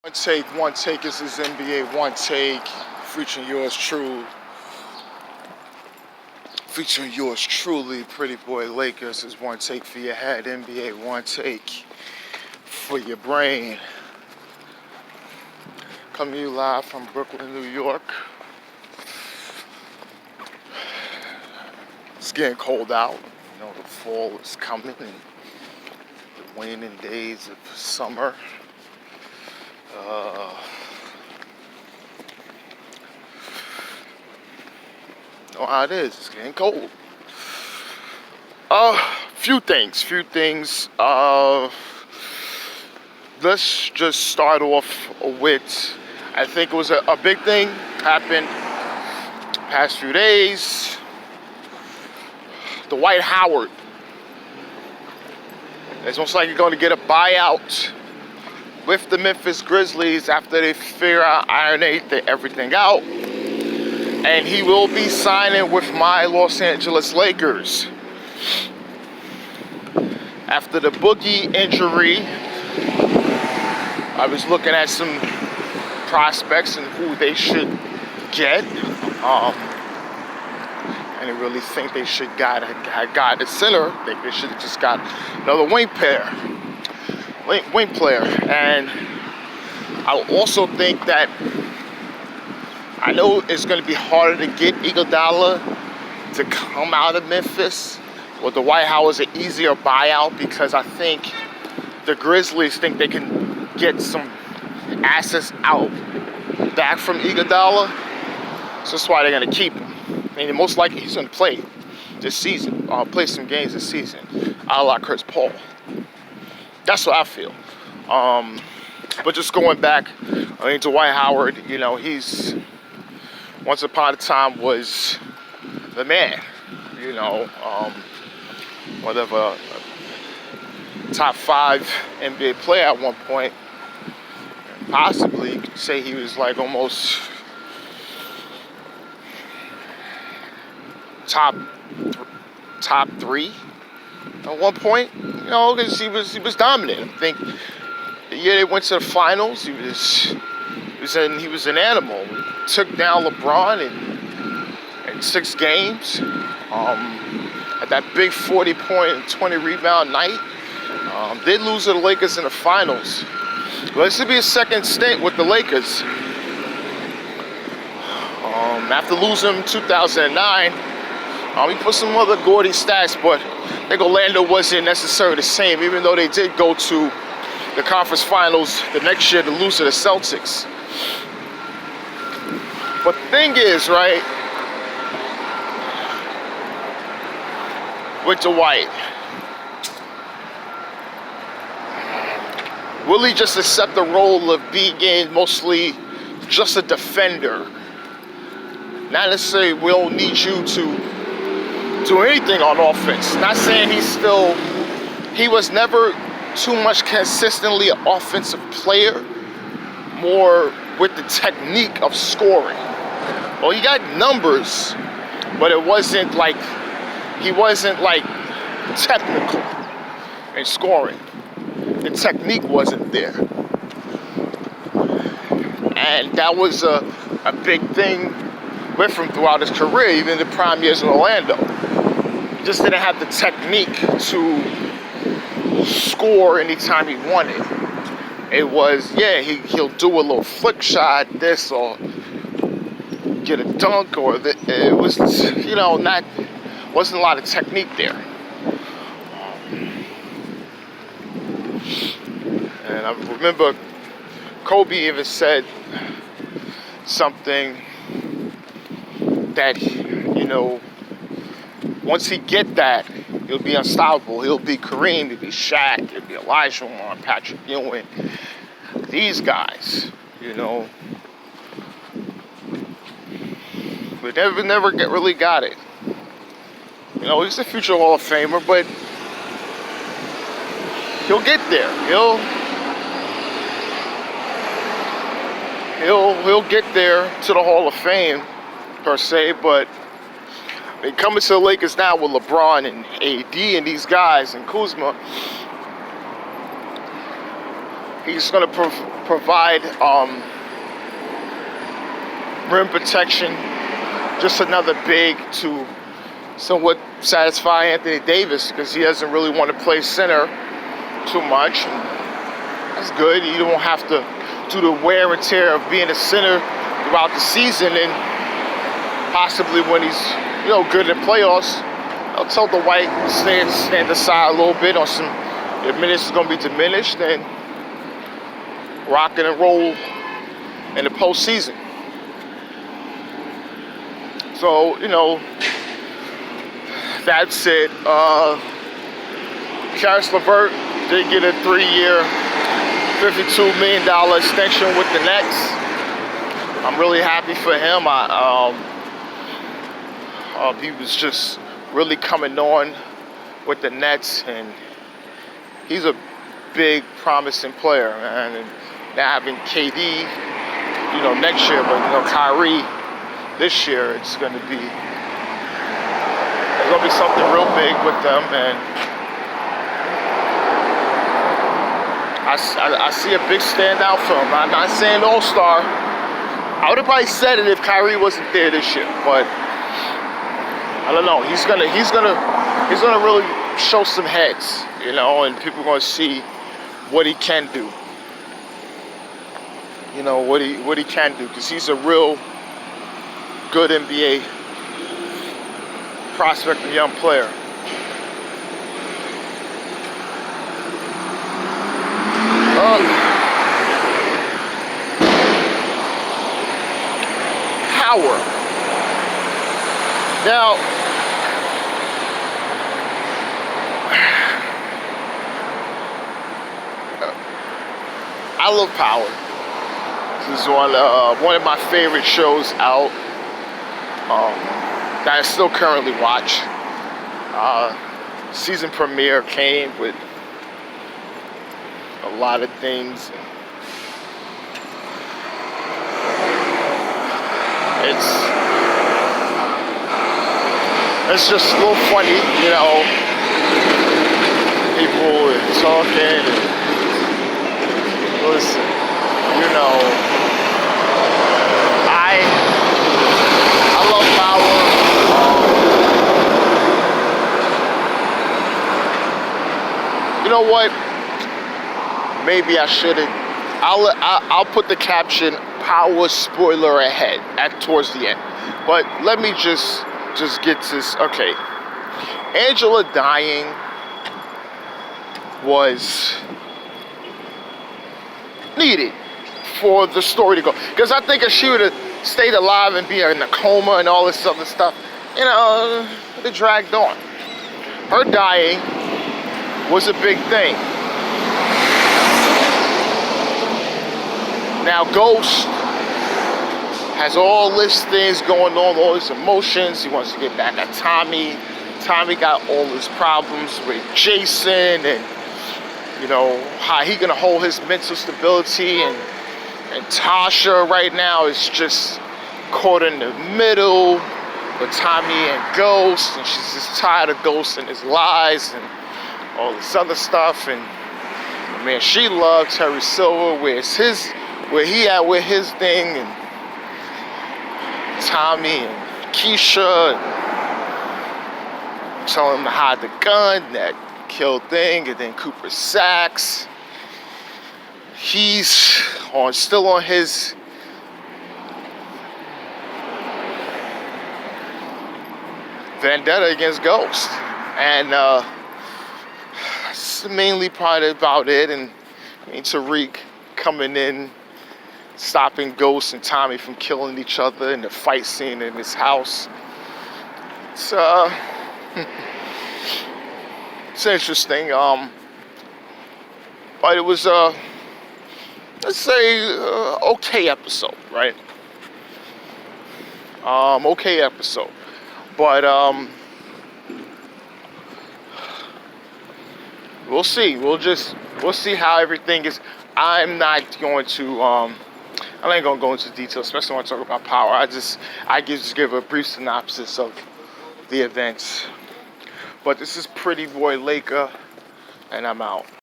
One take. This is NBA One Take, featuring yours truly, Pretty Boy Lakers. Is One Take for your head, NBA One Take for your brain. Coming to you live from Brooklyn, New York. It's getting cold out. You know, the fall is coming and the waning days of summer. You know how it is. It's getting cold. Few things. Let's just start off with, I think it was a big thing happened past few days. Dwight Howard. It's almost like you're going to get a buyout with the Memphis Grizzlies after they figure out, ironate everything out. And he will be signing with my Los Angeles Lakers. After the Boogie injury, I was looking at some prospects and who they should get. I didn't really think they should got at center. I think they should have just got another wing player. And I also think that I know it's going to be harder to get Iguodala to come out of Memphis. Well, Dwight Howard's an easier buyout because I think the Grizzlies think they can get some assets out back from Iguodala. So that's why they're going to keep him. And most likely he's going to play this season, play some games this season, a la Chris Paul. That's what I feel. But just going back, I mean, Dwight Howard, you know, he's once upon a time was the man, you know, one of a top 5 NBA player at one point. Possibly, you could say he was like almost top 3 at one point, you know, because he was dominant. I think the year they went to the finals, he was an animal. He took down LeBron in 6 games. At that big 40-point and 20-rebound night. Did lose to the Lakers in the finals. But this will be a second stint with the Lakers. After losing in 2009, he put some other gaudy stats, but I think Orlando wasn't necessarily the same, even though they did go to the conference finals the next year to lose to the Celtics. But the thing is, right, with Dwight, will he just accept the role of being mostly just a defender? Not necessarily we don't need you to do anything on offense. Not saying he was never too much consistently an offensive player, more with the technique of scoring. Well, he got numbers, but it wasn't like, he wasn't like technical in scoring. The technique wasn't there. And that was a big thing with him throughout his career, even the prime years in Orlando. He just didn't have the technique to score anytime he wanted. It was, yeah, he'll do a little flick shot, this, or get a dunk, or it was, you know, wasn't a lot of technique there. And I remember Kobe even said something that, you know, once he get that, he'll be unstoppable. He'll be Kareem, he'll be Shaq, he'll be Olajuwon, Patrick Ewing. These guys, you know, but never really got it. You know, he's a future Hall of Famer, but he'll get there. He'll get there to the Hall of Fame, per se, but I mean, coming to the Lakers now with LeBron and AD and these guys and Kuzma, He's going to provide rim protection. Just another big to somewhat satisfy Anthony Davis, because he doesn't really want to play center too much. That's good. You don't have to do the wear and tear of being a center throughout the season, and possibly when he's good in playoffs, I'll tell Dwight to stand aside a little bit on some. If minutes is going to be diminished, then rock and roll in the postseason. So, that's it. CARIS LEVERT did get a 3-year, $52 million extension with the Nets. I'm really happy for him. He was just really coming on with the Nets, and he's a big, promising player, man. And now having KD, next year, but Kyrie this year, there's going to be something real big with them, and I see a big standout for him. I'm not saying all-star. I would have probably said it if Kyrie wasn't there this year, but I don't know. He's gonna really show some heads, and people are gonna see what he can do. What he can do, because he's a real good NBA prospect and young player. Power. Now, I love Power. This is one of my favorite shows out that I still currently watch. Season premiere came with a lot of things. It's just a little funny, people talking. Listen, I love Power. You know what? Maybe I shouldn't. I'll put the caption "Power spoiler ahead" towards the end. But let me just get this. Okay, Angela dying was needed for the story to go. Because I think if she would have stayed alive and be in a coma and all this other stuff, it dragged on. Her dying was a big thing. Now Ghost has all these things going on, all his emotions. He wants to get back at Tommy. Tommy got all his problems with Jason, and how he gonna hold his mental stability, and Tasha right now is just caught in the middle with Tommy and Ghost, and she's just tired of Ghost and his lies and all this other stuff. And man, she loved Terry Silver. Where he at with his thing, and Tommy and Keisha and telling him to hide the gun that killed thing, and then Cooper Sacks. He's still on his vendetta against Ghost, and that's mainly probably about it. And Tariq coming in, stopping Ghost and Tommy from killing each other in the fight scene in his house. It's interesting, but it was let's say okay episode, right? Okay episode, but we'll see. We'll see how everything is. I'm not going to I ain't gonna go into detail, especially when I talk about Power. I just give a brief synopsis of the events. But this is Pretty Boy Laker, and I'm out.